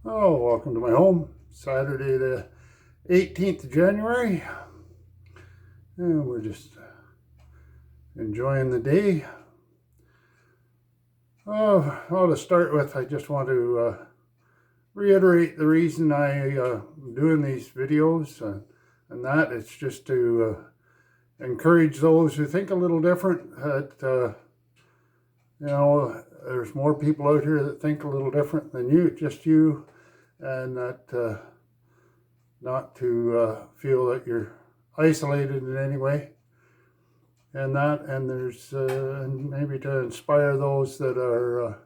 Oh, welcome to my home. Saturday the 18th of January. And we're just enjoying the day. Well, to start with, I just want to reiterate the reason I'm doing these videos, and that it's just to encourage those who think a little different. That there's more people out here that think a little different than you, and that not to feel that you're isolated in any way, and there's maybe to inspire those that are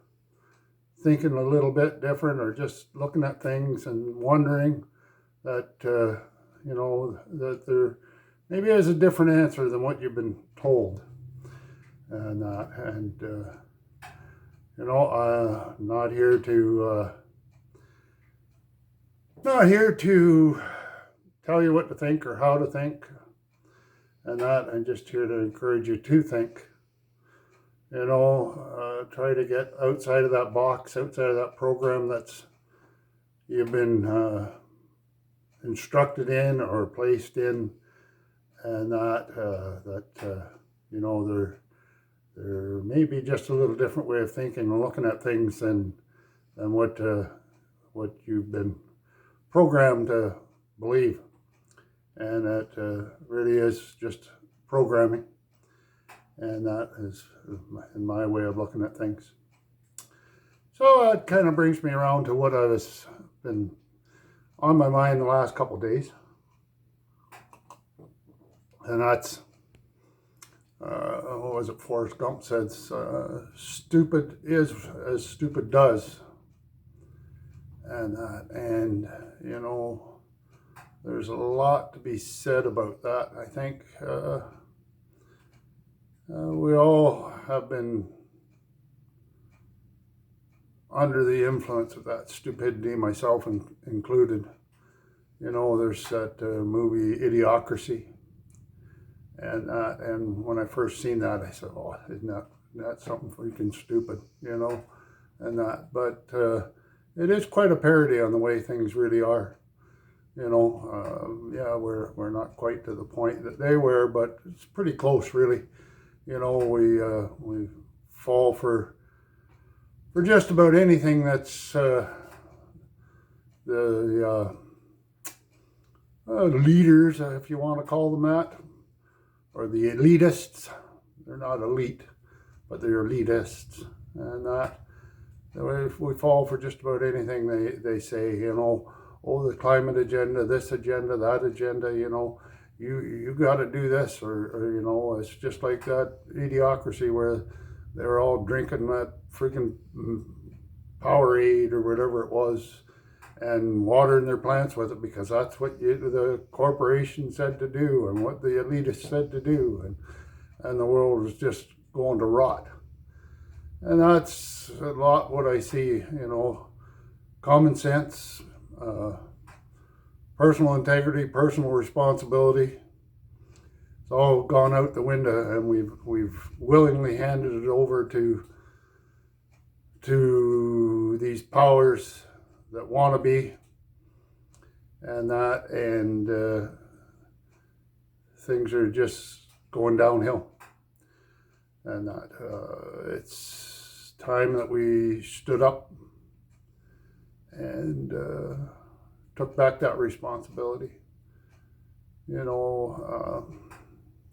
thinking a little bit different or just looking at things and wondering that that there maybe is a different answer than what you've been told, and not here to tell you what to think or how to think, and I'm just here to encourage you to think. Try to get outside of that box, outside of that program that's you've been instructed in or placed in, and there may be just a little different way of thinking and looking at things than what you've been programmed to believe, and that really is just programming, and that is in my way of looking at things. So that kind of brings me around to what I've been on my mind the last couple of days, and that's what was it Forrest Gump said, stupid is as stupid does, and there's a lot to be said about that. I think we all have been under the influence of that stupidity, myself included. There's that movie Idiocracy, and when I first seen that, I said, "Oh, isn't that something freaking stupid?" But it is quite a parody on the way things really are. We're not quite to the point that they were, but it's pretty close, really. We fall for just about anything that's the leaders, if you want to call them that, or the elitists. They're not elite, but they're elitists, and we fall for just about anything they say. Oh, the climate agenda, this agenda, that agenda. You got to do this, or it's just like that Idiocracy where they're all drinking that freaking Powerade or whatever it was, and watering their plants with it because that's what the corporation said to do and what the elitists said to do, and the world is just going to rot. And that's a lot what I see. Common sense, personal integrity, personal responsibility. It's all gone out the window, and we've willingly handed it over to these powers that want to be, and things are just going downhill, and it's time that we stood up and took back that responsibility.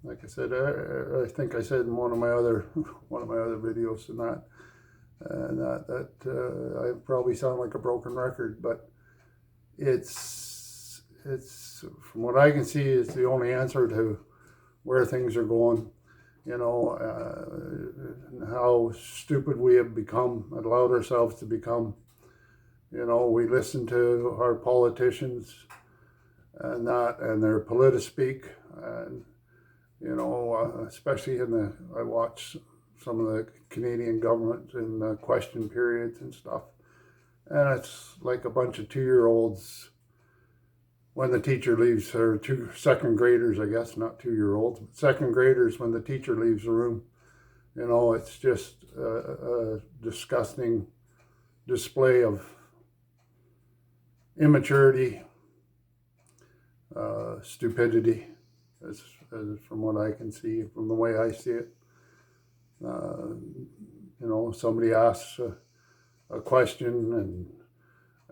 Like I said, I think I said in one of my other videos, and that I probably sound like a broken record, but it's from what I can see, it's the only answer to where things are going. How stupid we have become, allowed ourselves to become. We listen to our politicians and their politispeak, and especially I watch some of the Canadian government in the question periods and stuff, and it's like a bunch of 2-year-olds when the teacher leaves, or second graders, I guess, not 2-year-olds, but second graders when the teacher leaves the room. It's just a disgusting display of immaturity, stupidity, as from what I can see, from the way I see it. Somebody asks a question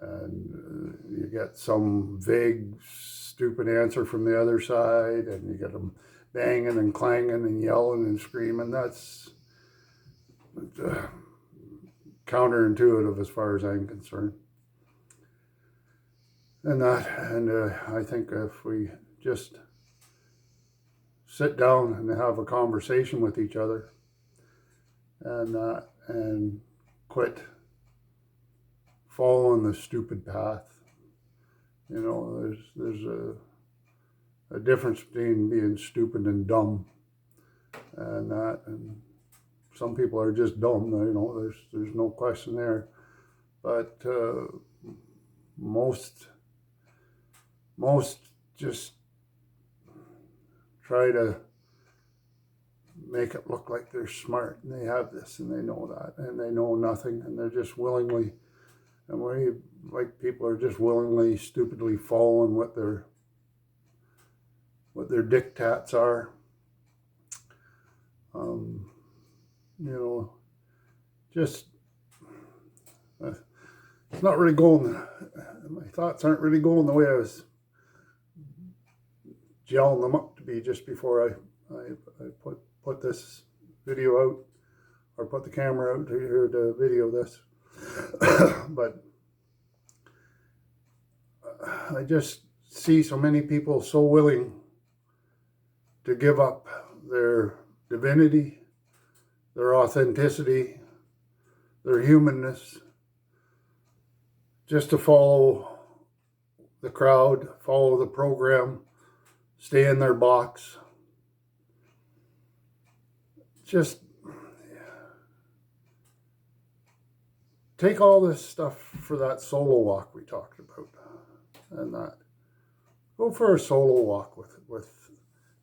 and you get some vague, stupid answer from the other side, and you get them banging and clanging and yelling and screaming. That's counterintuitive as far as I'm concerned. And I think if we just sit down and have a conversation with each other and quit following the stupid path. There's a difference between being stupid and dumb, and some people are just dumb. There's no question there, but most just try to make it look like they're smart and they have this and they know that, and they know nothing, and they're just willingly, and people are just willingly, stupidly following what their diktats are. Just it's not really going. My thoughts aren't really going the way I was gelling them up to be just before I put this video out, or put the camera out here to video this. But I just see so many people so willing to give up their divinity, their authenticity, their humanness, just to follow the crowd, follow the program, stay in their box. Just take all this stuff for that solo walk we talked about, and go for a solo walk with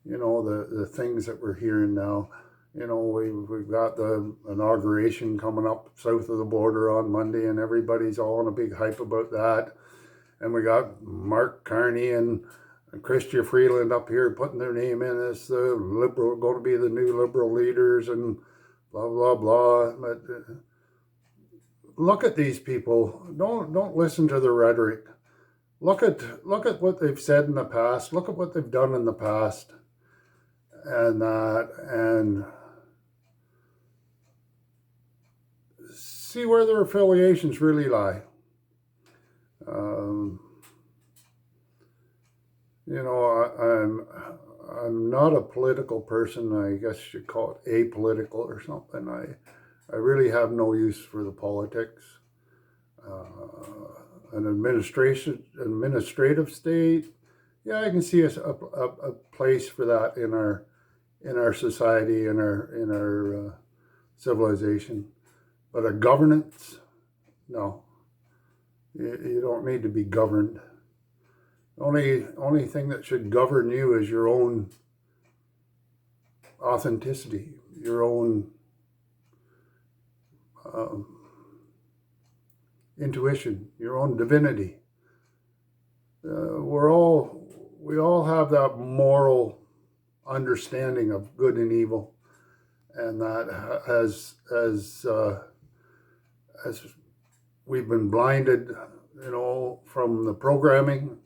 the things that we're hearing now. We've got the inauguration coming up south of the border on Monday, and everybody's all in a big hype about that. And we got Mark Carney and Chrystia Freeland up here putting their name in as the liberal, going to be the new liberal leaders, and blah blah blah. But look at these people. Don't listen to the rhetoric. Look at what they've said in the past. Look at what they've done in the past, and see where their affiliations really lie. I'm not a political person. I guess you call it apolitical or something. I really have no use for the politics. An administrative state, yeah, I can see a place for that in our society, in our civilization. But a governance, no. You don't need to be governed. Only thing that should govern you is your own authenticity, your own intuition, your own divinity. We all have that moral understanding of good and evil, and that as we've been blinded, from the programming.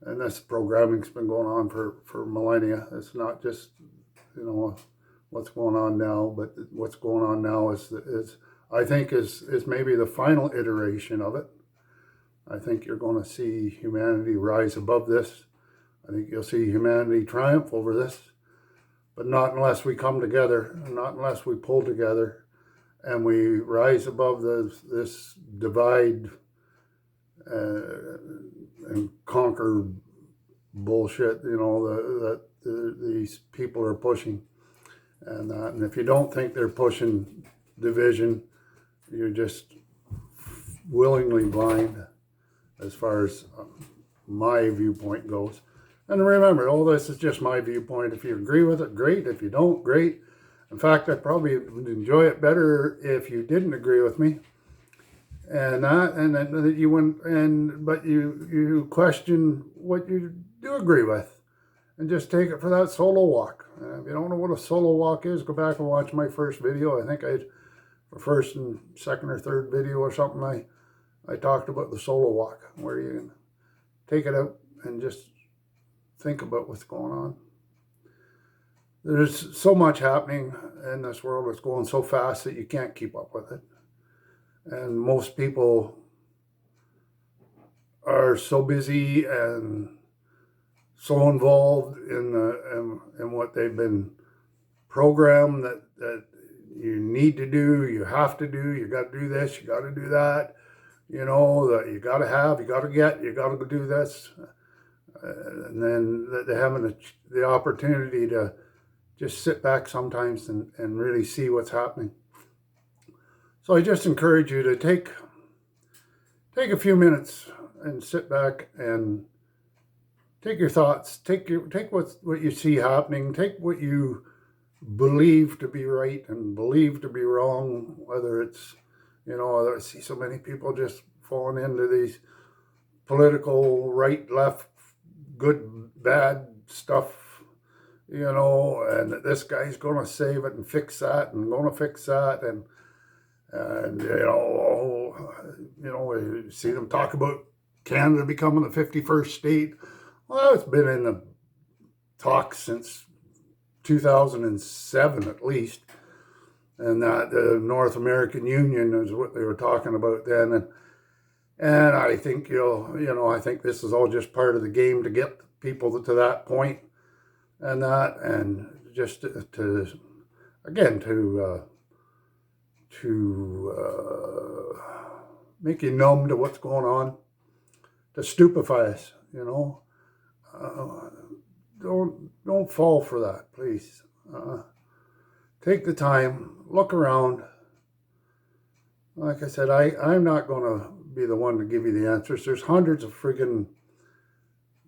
And this programming's been going on for millennia. It's not just, what's going on now, but what's going on now is I think is maybe the final iteration of it. I think you're going to see humanity rise above this. I think you'll see humanity triumph over this, but not unless we come together, not unless we pull together and we rise above this divide and conquer bullshit, that these people are pushing. And if you don't think they're pushing division, you're just willingly blind as far as my viewpoint goes. And remember, all this is just my viewpoint. If you agree with it, great. If you don't, great. In fact, I probably would enjoy it better if you didn't agree with me. and then you went but you question what you do agree with, and just take it for that solo walk. If you don't know what a solo walk is, go back and watch my first video. I think for first and second or third video or something, I talked about the solo walk, where you can take it out and just think about what's going on. There's so much happening in this world. It's going so fast that you can't keep up with it. And most people are so busy and so involved in what they've been programmed that you need to do, you have to do, you got to do this, you got to do that, that you got to have, you got to get, you got to do this. And then they're having the opportunity to just sit back sometimes and really see what's happening. So I just encourage you to take a few minutes and sit back and take your thoughts, take what you see happening, take what you believe to be right and believe to be wrong, whether it's, I see so many people just falling into these political right, left, good, bad stuff, and this guy's going to save it and fix that and going to fix that. And you see them talk about Canada becoming the 51st state. Well, it's been in the talks since 2007 at least. And that the North American Union is what they were talking about then. And I think I think this is all just part of the game to get people to that point, and just to make you numb to what's going on, to stupefy us. Don't fall for that, please. Take the time, look around. Like I said, I'm not going to be the one to give you the answers. There's hundreds of friggin'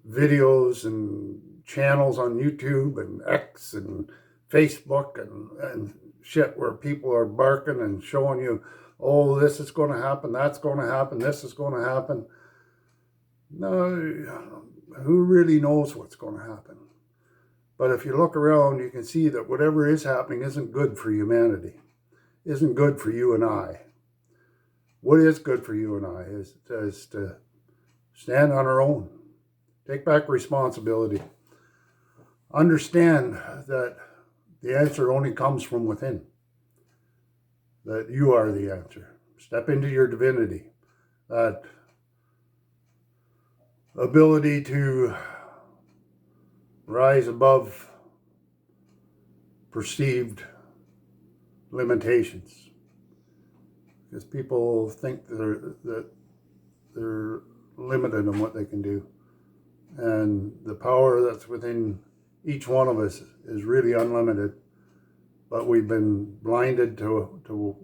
videos and channels on YouTube and X and Facebook and shit where people are barking and showing you, oh, this is going to happen, that's going to happen, this is going to happen. No, who really knows what's going to happen? But if you look around, you can see that whatever is happening isn't good for humanity, isn't good for you and I. What is good for you and I is to stand on our own, take back responsibility, understand that the answer only comes from within, that you are the answer. Step into your divinity, that ability to rise above perceived limitations. Because people think that they're limited in what they can do. And the power that's within each one of us is really unlimited. But we've been blinded to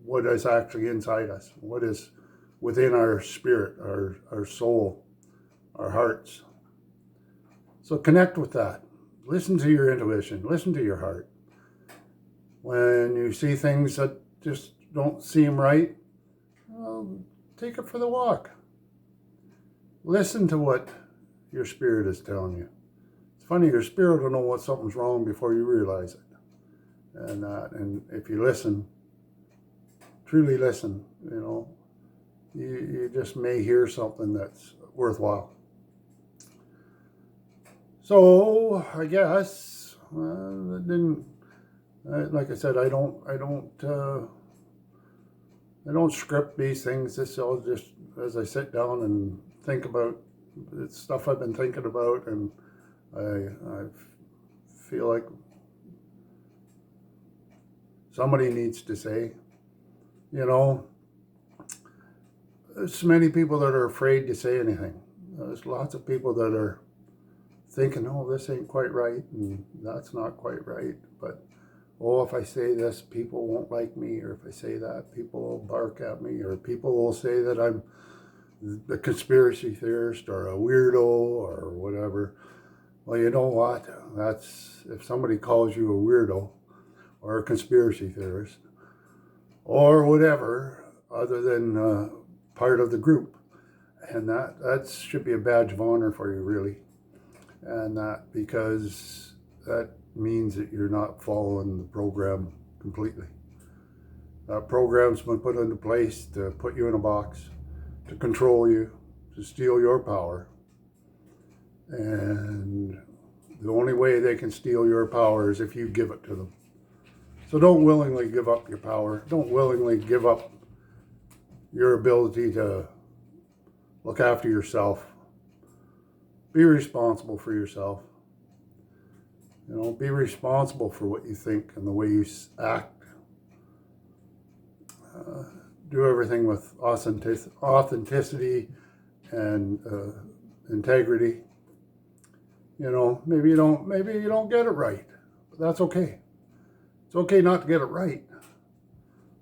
what is actually inside us, what is within our spirit, our soul, our hearts. So connect with that. Listen to your intuition. Listen to your heart. When you see things that just don't seem right, well, take it for the walk. Listen to what your spirit is telling you. It's funny, your spirit will know what something's wrong before you realize it. And if you listen, truly listen, you just may hear something that's worthwhile. So I guess like I said, I don't script these things. This all just as I sit down and think about it's stuff I've been thinking about, and I feel like somebody needs to say, there's so many people that are afraid to say anything. There's lots of people that are thinking, oh, this ain't quite right, and that's not quite right, but oh, if I say this, people won't like me, or if I say that, people will bark at me, or people will say that I'm a conspiracy theorist or a weirdo or whatever. Well, you know what? That's, if somebody calls you a weirdo or a conspiracy theorist or whatever, other than part of the group. And that should be a badge of honor for you, really. And that, because that means that you're not following the program completely. That program's been put into place to put you in a box, to control you, to steal your power. And the only way they can steal your power is if you give it to them. So don't willingly give up your power. Don't willingly give up your ability to look after yourself. Be responsible for yourself. You know, be responsible for what you think and the way you act. Do everything with authenticity and integrity. You know, maybe you don't get it right, but that's okay. It's okay not to get it right,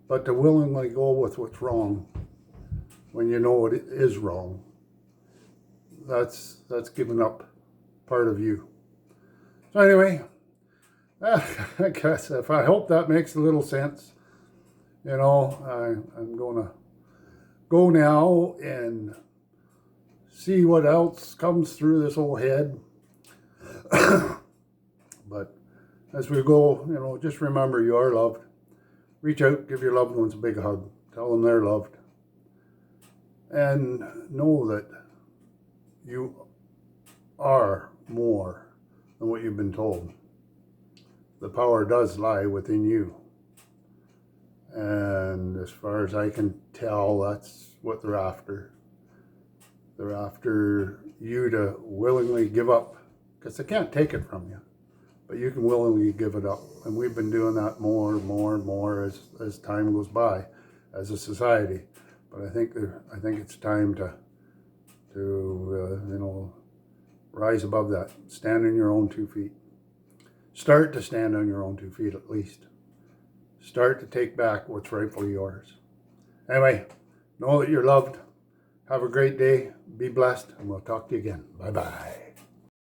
but to willingly go with what's wrong when you know it is wrong. That's giving up part of you. So anyway, I guess I hope that makes a little sense. You know, I'm gonna go now and see what else comes through this old head. But as we go, you know, just remember you are loved. Reach out, give your loved ones a big hug. Tell them they're loved. And know that you are more than what you've been told. The power does lie within you. And as far as I can tell, that's what they're after. They're after you to willingly give up, because they can't take it from you, but you can willingly give it up. And we've been doing that more and more and more as time goes by as a society. But I think it's time to you know, rise above that. Stand on your own 2 feet. Start to stand on your own 2 feet at least. Start to take back what's rightfully yours. Anyway, know that you're loved. Have a great day. Be blessed, and we'll talk to you again. Bye-bye.